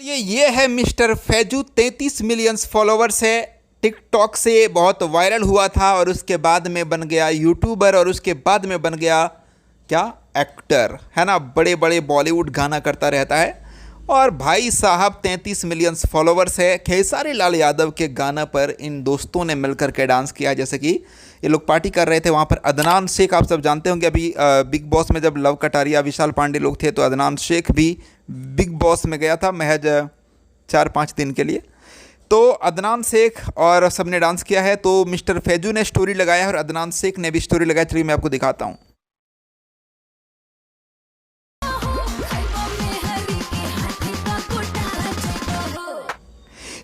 ये है mister Faizu. 33 millions followers है। टिकटॉक से बहुत वायरल हुआ था और उसके बाद में बन गया यूट्यूबर और उसके बाद में बन गया क्या एक्टर, है ना। बड़े बड़े बॉलीवुड गाना करता रहता है और भाई साहब 33 मिलियंस फॉलोवर्स है। खेसारी लाल यादव के गाना पर इन दोस्तों ने मिलकर के डांस किया। जैसे कि ये लोग पार्टी कर रहे थे वहाँ पर। अदनान शेख, आप सब जानते होंगे, अभी बिग बॉस में जब लव कटारिया विशाल पांडे लोग थे तो अदनान शेख भी बिग बॉस में गया था महज 4-5 दिन के लिए। तो अदनान शेख और सबने डांस किया है। तो मिस्टर फैजू ने स्टोरी लगाया है और अदनान शेख ने भी स्टोरी लगाई। चलिए मैं आपको दिखाता हूँ।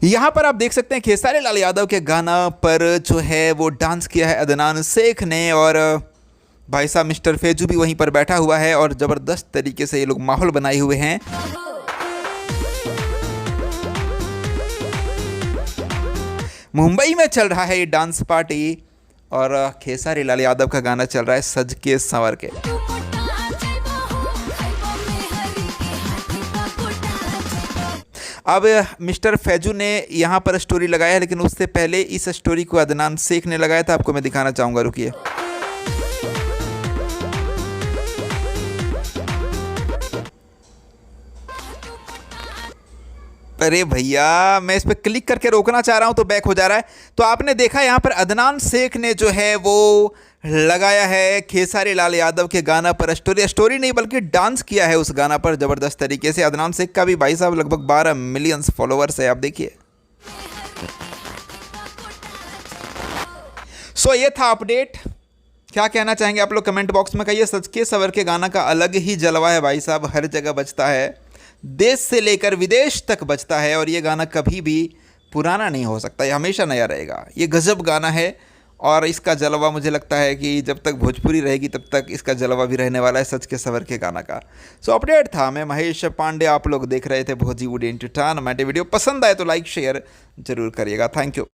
यहाँ पर आप देख सकते हैं खेसारी लाल यादव के गाना पर जो है वो डांस किया है अदनान शेख ने और भाई साहब मिस्टर फैजू भी वहीं पर बैठा हुआ है और ज़बरदस्त तरीके से ये लोग माहौल बनाए हुए हैं। मुंबई में चल रहा है ये डांस पार्टी और खेसारी लाल यादव का गाना चल रहा है सज के संवर के। अब मिस्टर फैजू ने यहाँ पर स्टोरी लगाया है, लेकिन उससे पहले इस स्टोरी को अदनान शेख ने लगाया था। आपको मैं दिखाना चाहूँगा, रुकिए। अरे भैया, मैं इस पर क्लिक करके रोकना चाह रहा हूं तो बैक हो जा रहा है। तो आपने देखा यहाँ पर अदनान शेख ने जो है वो लगाया है खेसारी लाल यादव के गाना पर स्टोरी नहीं बल्कि डांस किया है उस गाना पर ज़बरदस्त तरीके से। अदनान शेख का भी भाई साहब लगभग 12 मिलियंस फॉलोअर्स है, आप देखिए। सो ये था अपडेट। क्या कहना चाहेंगे आप लोग कमेंट बॉक्स में कहिए। सच के सवर के गाना का अलग ही जलवा है भाई साहब, हर जगह बजता है, देश से लेकर विदेश तक बजता है और ये गाना कभी भी पुराना नहीं हो सकता, ये हमेशा नया रहेगा। ये गजब गाना है और इसका जलवा मुझे लगता है कि जब तक भोजपुरी रहेगी तब तक इसका जलवा भी रहने वाला है सच के सवर के गाना का। सो अपडेट था, मैं महेश पांडे, आप लोग देख रहे थे भोजीवुड एंटरटेनमेंट। वीडियो पसंद आए तो लाइक शेयर जरूर करिएगा। Thank you.